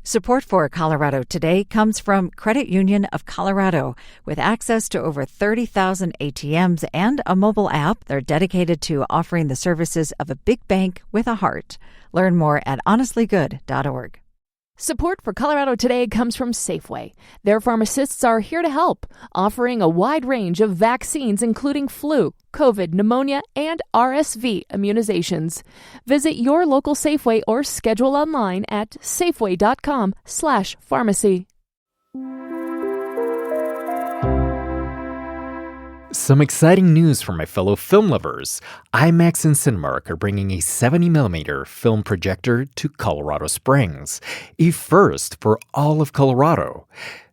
Support for Colorado Today comes from Credit Union of Colorado. With access to over 30,000 ATMs and a mobile app, they're dedicated to offering the services of a big bank with a heart. Learn more at honestlygood.org. Support for Colorado Today comes from Safeway. Their pharmacists are here to help, offering a wide range of vaccines including flu, COVID, pneumonia, and RSV immunizations. Visit your local Safeway or schedule online at safeway.com/pharmacy. Some exciting news for my fellow film lovers. IMAX and Cinemark are bringing a 70mm film projector to Colorado Springs, a first for all of Colorado.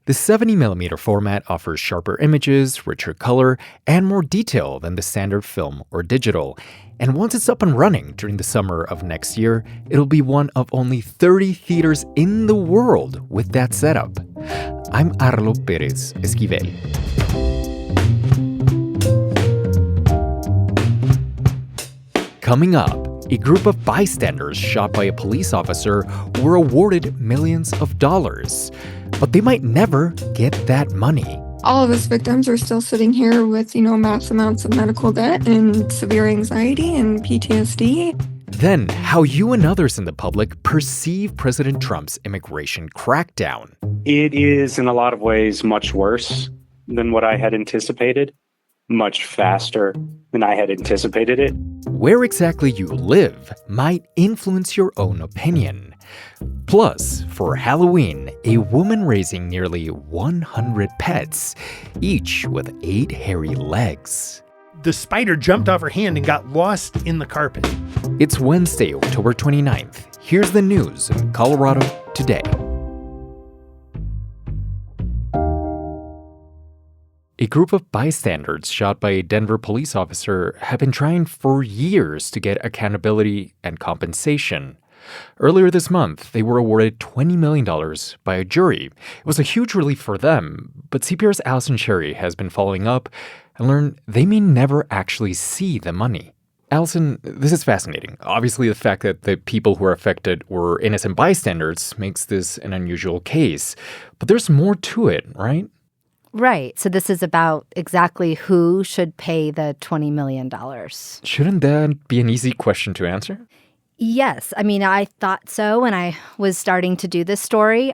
The 70mm format offers sharper images, richer color, and more detail than the standard film or digital. And once it's up and running during the summer of next year, it'll be one of only 30 theaters in the world with that setup. I'm Arlo Perez Esquivel. Coming up, a group of bystanders shot by a police officer were awarded millions of dollars. But they might never get that money. All of us victims are still sitting here with, mass amounts of medical debt and severe anxiety and PTSD. Then, how you and others in the public perceive President Trump's immigration crackdown. It is, in a lot of ways, much worse than what I had anticipated. Much faster than I had anticipated it. Where exactly you live might influence your own opinion. Plus, for Halloween, a woman raising nearly 100 pets, each with 8 hairy legs. The spider jumped off her hand and got lost in the carpet. It's Wednesday, October 29th. Here's the news in Colorado today. A group of bystanders shot by a Denver police officer have been trying for years to get accountability and compensation. Earlier this month, they were awarded $20 million by a jury. It was a huge relief for them, but CPR's Allison Cherry has been following up and learned they may never actually see the money. Allison, this is fascinating. Obviously, the fact that the people who are affected were innocent bystanders makes this an unusual case. But there's more to it, right? Right. So this is about exactly who should pay the $20 million. Shouldn't that be an easy question to answer? Yes. I mean, I thought so when I was starting to do this story.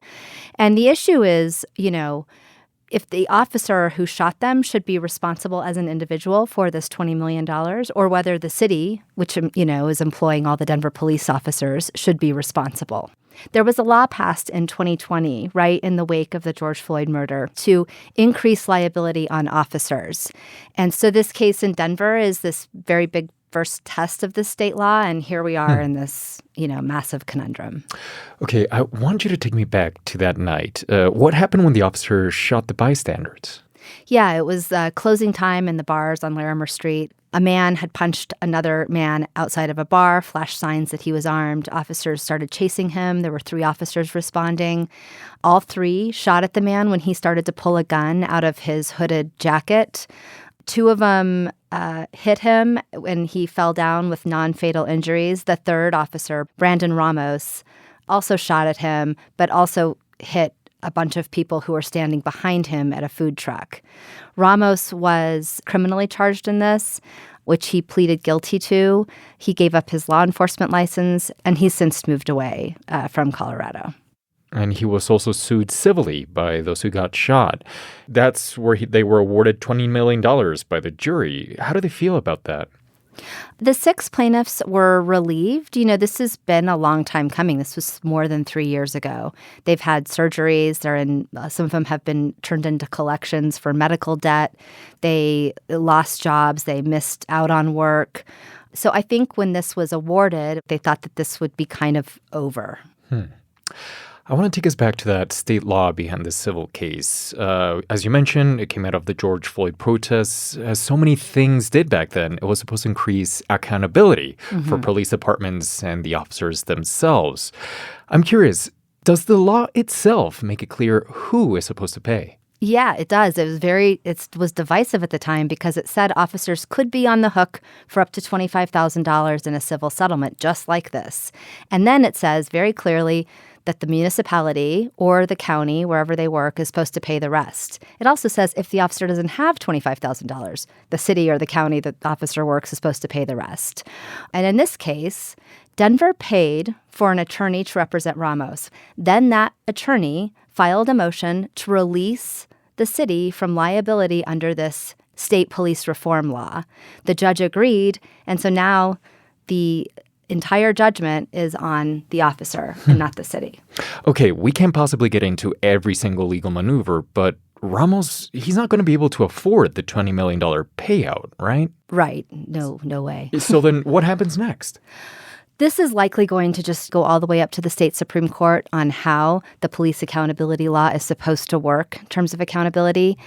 And the issue is, if the officer who shot them should be responsible as an individual for this $20 million, or whether the city, which, is employing all the Denver police officers, should be responsible. There was a law passed in 2020, right in the wake of the George Floyd murder, to increase liability on officers. And so this case in Denver is this very big first test of this state law, and here we are in this, massive conundrum. Okay, I want you to take me back to that night. What happened when the officer shot the bystanders? Yeah, it was closing time in the bars on Larimer Street. A man had punched another man outside of a bar, flashed signs that he was armed. Officers started chasing him. There were 3 officers responding. All 3 shot at the man when he started to pull a gun out of his hooded jacket. 2 of them hit him when he fell down with non-fatal injuries. The 3rd officer, Brandon Ramos, also shot at him, but also hit a bunch of people who were standing behind him at a food truck. Ramos was criminally charged in this, which he pleaded guilty to. He gave up his law enforcement license, and he's since moved away from Colorado. And he was also sued civilly by those who got shot. That's where they were awarded $20 million by the jury. How do they feel about that? The 6 plaintiffs were relieved. This has been a long time coming. This was more than 3 years ago. They've had surgeries. Some of them have been turned into collections for medical debt. They lost jobs. They missed out on work. So I think when this was awarded, they thought that this would be kind of over. I want to take us back to that state law behind this civil case. As you mentioned, it came out of the George Floyd protests. As so many things did back then, it was supposed to increase accountability for police departments and the officers themselves. I'm curious, does the law itself make it clear who is supposed to pay? Yeah, it does. It was divisive at the time because it said officers could be on the hook for up to $25,000 in a civil settlement, just like this. And then it says very clearly that the municipality or the county, wherever they work, is supposed to pay the rest. It also says if the officer doesn't have $25,000, the city or the county that the officer works is supposed to pay the rest. And in this case, Denver paid for an attorney to represent Ramos. Then that attorney filed a motion to release the city from liability under this state police reform law. The judge agreed, and so now the entire judgment is on the officer and not the city. Okay, we can't possibly get into every single legal maneuver, but Ramos, he's not going to be able to afford the $20 million payout, right? Right. No way. So then what happens next? This is likely going to just go all the way up to the state Supreme Court on how the police accountability law is supposed to work in terms of accountability.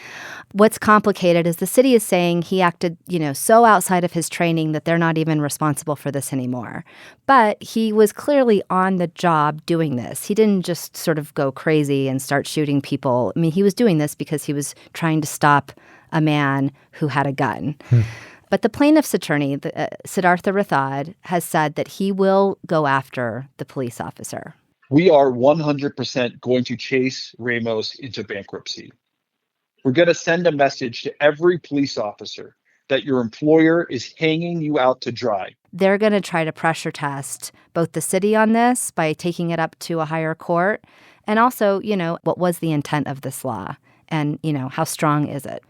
What's complicated is the city is saying he acted, so outside of his training that they're not even responsible for this anymore. But he was clearly on the job doing this. He didn't just sort of go crazy and start shooting people. I mean, he was doing this because he was trying to stop a man who had a gun. But the plaintiff's attorney, Siddhartha Rathod, has said that he will go after the police officer. We are 100% going to chase Ramos into bankruptcy. We're going to send a message to every police officer that your employer is hanging you out to dry. They're going to try to pressure test both the city on this by taking it up to a higher court, and also, what was the intent of this law, and, how strong is it?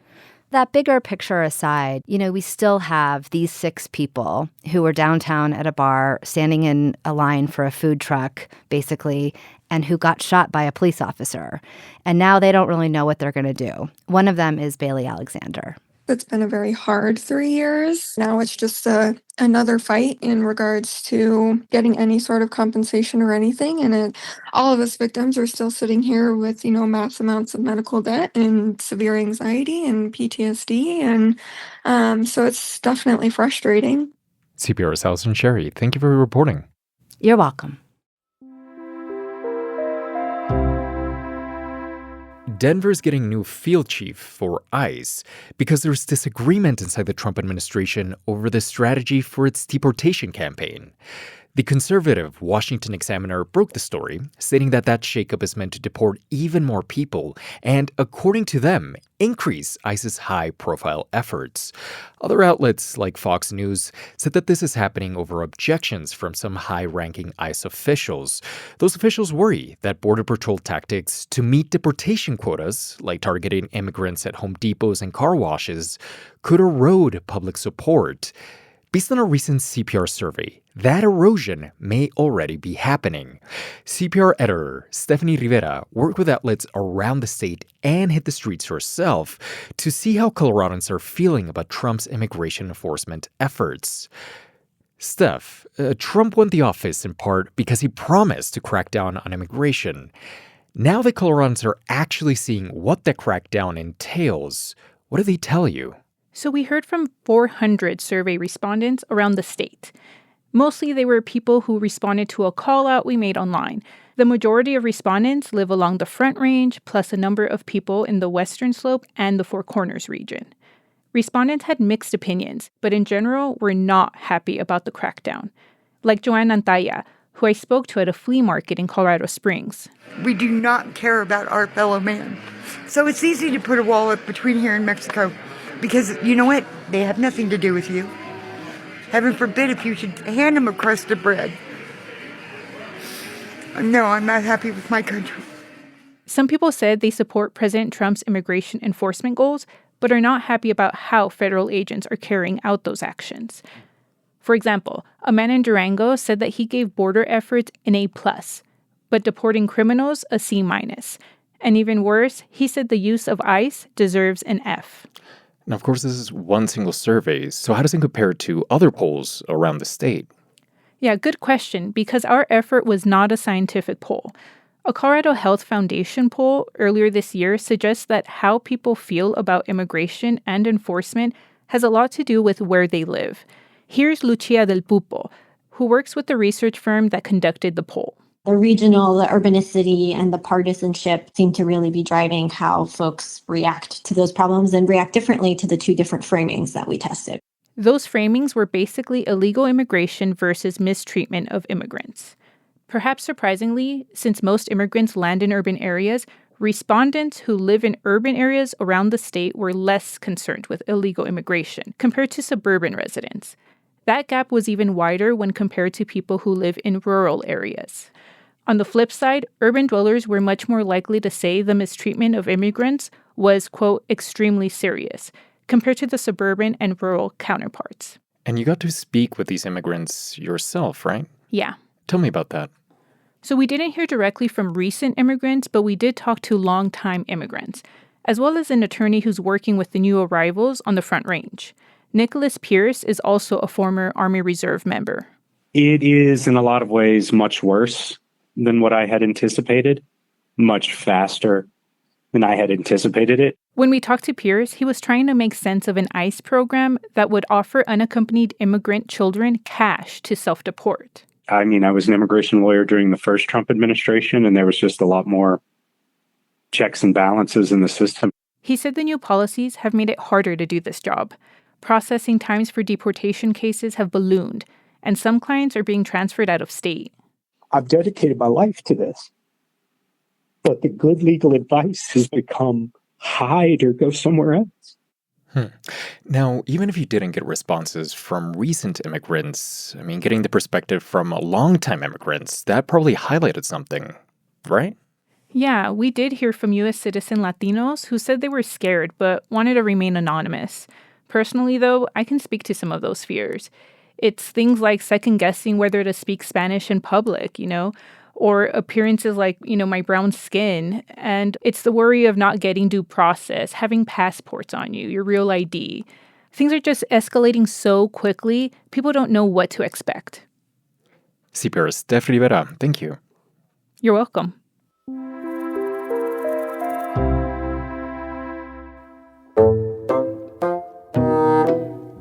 That bigger picture aside, we still have these 6 people who were downtown at a bar standing in a line for a food truck, basically, and who got shot by a police officer. And now they don't really know what they're going to do. One of them is Bailey Alexander. It's been a very hard 3 years. Now it's just another fight in regards to getting any sort of compensation or anything. And all of us victims are still sitting here with, mass amounts of medical debt and severe anxiety and PTSD. And so it's definitely frustrating. CPR's Allison Sherry, thank you for reporting. You're welcome. Denver's getting new field chief for ICE because there's disagreement inside the Trump administration over the strategy for its deportation campaign. The conservative Washington Examiner broke the story, stating that shakeup is meant to deport even more people and, according to them, increase ICE's high-profile efforts. Other outlets, like Fox News, said that this is happening over objections from some high-ranking ICE officials. Those officials worry that Border Patrol tactics to meet deportation quotas, like targeting immigrants at Home Depots and car washes, could erode public support. Based on a recent CPR survey, that erosion may already be happening. CPR editor Stephanie Rivera worked with outlets around the state and hit the streets herself to see how Coloradans are feeling about Trump's immigration enforcement efforts. Steph, Trump won the office in part because he promised to crack down on immigration. Now that Coloradans are actually seeing what that crackdown entails, what do they tell you? So we heard from 400 survey respondents around the state. Mostly they were people who responded to a call out we made online. The majority of respondents live along the Front Range, plus a number of people in the Western Slope and the Four Corners region. Respondents had mixed opinions, but in general were not happy about the crackdown. Like Joanne Antaya, who I spoke to at a flea market in Colorado Springs. We do not care about our fellow man. So it's easy to put a wall up between here and Mexico. Because you know what? They have nothing to do with you. Heaven forbid if you should hand them a crust of bread. No, I'm not happy with my country. Some people said they support President Trump's immigration enforcement goals, but are not happy about how federal agents are carrying out those actions. For example, a man in Durango said that he gave border efforts an A+, but deporting criminals a C-. And even worse, he said the use of ICE deserves an F. Now, of course, this is one single survey, so how does it compare to other polls around the state? Yeah, good question, because our effort was not a scientific poll. A Colorado Health Foundation poll earlier this year suggests that how people feel about immigration and enforcement has a lot to do with where they live. Here's Lucia Del Pupo, who works with the research firm that conducted the poll. The regional, the urbanicity, and the partisanship seem to really be driving how folks react to those problems and react differently to the 2 different framings that we tested. Those framings were basically illegal immigration versus mistreatment of immigrants. Perhaps surprisingly, since most immigrants land in urban areas, respondents who live in urban areas around the state were less concerned with illegal immigration compared to suburban residents. That gap was even wider when compared to people who live in rural areas. On the flip side, urban dwellers were much more likely to say the mistreatment of immigrants was, quote, extremely serious, compared to the suburban and rural counterparts. And you got to speak with these immigrants yourself, right? Yeah. Tell me about that. So we didn't hear directly from recent immigrants, but we did talk to longtime immigrants, as well as an attorney who's working with the new arrivals on the Front Range. Nicholas Pierce is also a former Army Reserve member. It is, in a lot of ways, much worse than what I had anticipated, much faster than I had anticipated it. When we talked to Pierce, he was trying to make sense of an ICE program that would offer unaccompanied immigrant children cash to self-deport. I mean, I was an immigration lawyer during the first Trump administration, and there was just a lot more checks and balances in the system. He said the new policies have made it harder to do this job. Processing times for deportation cases have ballooned, and some clients are being transferred out of state. I've dedicated my life to this, but the good legal advice has become hide or go somewhere else. Now, even if you didn't get responses from recent immigrants, getting the perspective from longtime immigrants, that probably highlighted something, right? Yeah, we did hear from U.S. citizen Latinos who said they were scared but wanted to remain anonymous. Personally, though, I can speak to some of those fears. It's things like second-guessing whether to speak Spanish in public, or appearances like, my brown skin. And it's the worry of not getting due process, having passports on you, your real ID. Things are just escalating so quickly, people don't know what to expect. CPR Steph Rivera, thank you. You're welcome.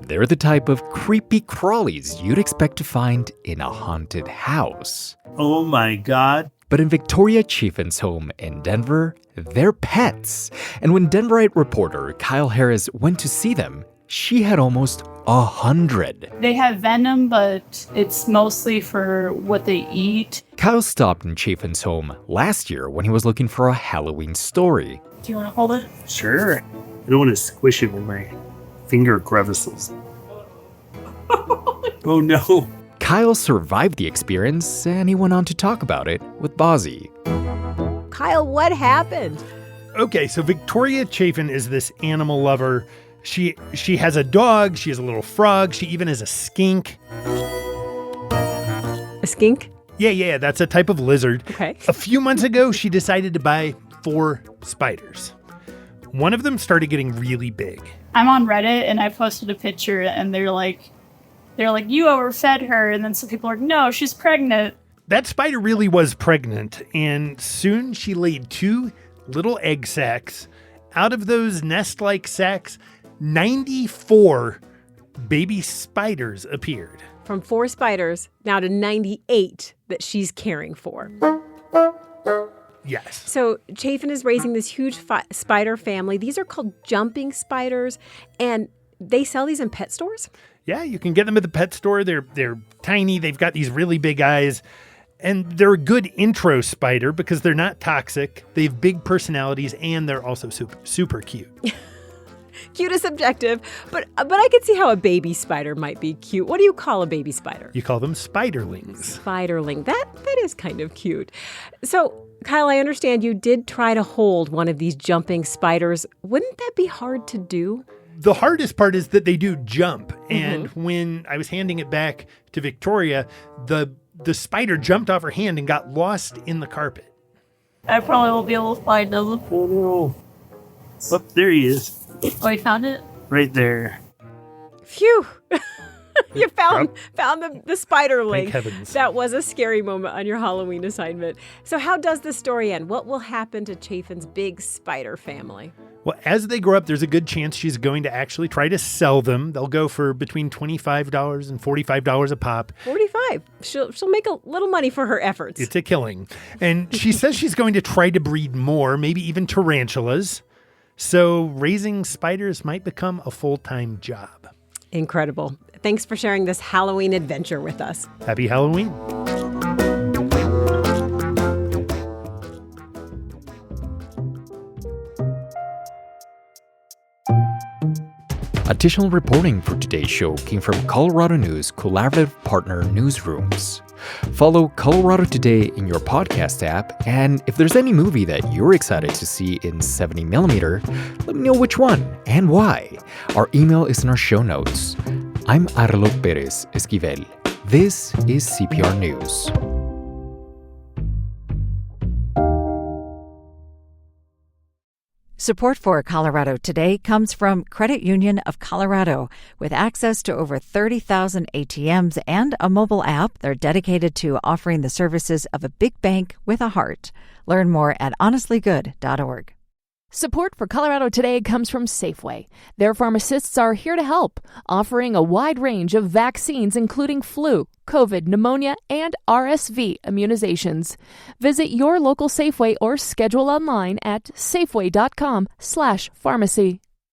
They're the type of creepy crawlies you'd expect to find in a haunted house. Oh my God. But in Victoria Chaffin's home in Denver, they're pets. And when Denverite reporter Kyle Harris went to see them, she had almost 100. They have venom, but it's mostly for what they eat. Kyle stopped in Chaffin's home last year when he was looking for a Halloween story. Do you want to hold it? Sure. I don't want to squish it with my finger crevices. Oh no. Kyle survived the experience, and he went on to talk about it with Bozzy. Kyle, what happened? Okay, so Victoria Chaffin is this animal lover. She has a dog, she has a little frog, she even has a skink. A skink? Yeah, that's a type of lizard. Okay. A few months ago, she decided to buy 4 spiders. One of them started getting really big. I'm on Reddit and I posted a picture and they're like, you overfed her. And then some people are like, no, she's pregnant. That spider really was pregnant. And soon she laid 2 little egg sacs. Out of those nest-like sacs, 94 baby spiders appeared. From 4 spiders now to 98 that she's caring for. Yes. So Chaffin is raising this huge spider family. These are called jumping spiders, and they sell these in pet stores? Yeah, you can get them at the pet store. They're tiny. They've got these really big eyes. And they're a good intro spider because they're not toxic. They have big personalities, and they're also super cute. Cute is subjective, but I could see how a baby spider might be cute. What do you call a baby spider? You call them spiderlings. Spiderling. That is kind of cute. So, Kyle, I understand you did try to hold one of these jumping spiders. Wouldn't that be hard to do? The hardest part is that they do jump. And when I was handing it back to Victoria, the spider jumped off her hand and got lost in the carpet. I probably won't be able to find him. Oh, no. Oh, there he is. Oh, you found it? Right there. Phew. You found the spiderling. Thank heavens. That was a scary moment on your Halloween assignment. So how does the story end? What will happen to Chaffin's big spider family? Well, as they grow up, there's a good chance she's going to actually try to sell them. They'll go for between $25 and $45 a pop. $45. She'll make a little money for her efforts. It's a killing. And she says she's going to try to breed more, maybe even tarantulas. So raising spiders might become a full-time job. Incredible. Thanks for sharing this Halloween adventure with us. Happy Halloween. Additional reporting for today's show came from Colorado News collaborative partner Newsrooms. Follow Colorado Today in your podcast app, and if there's any movie that you're excited to see in 70mm, let me know which one and why. Our email is in our show notes. I'm Arlo Perez Esquivel. This is CPR News. Support for Colorado Today comes from Credit Union of Colorado. With access to over 30,000 ATMs and a mobile app, they're dedicated to offering the services of a big bank with a heart. Learn more at honestlygood.org. Support for Colorado Today comes from Safeway. Their pharmacists are here to help, offering a wide range of vaccines including flu, COVID, pneumonia, and RSV immunizations. Visit your local Safeway or schedule online at safeway.com/pharmacy.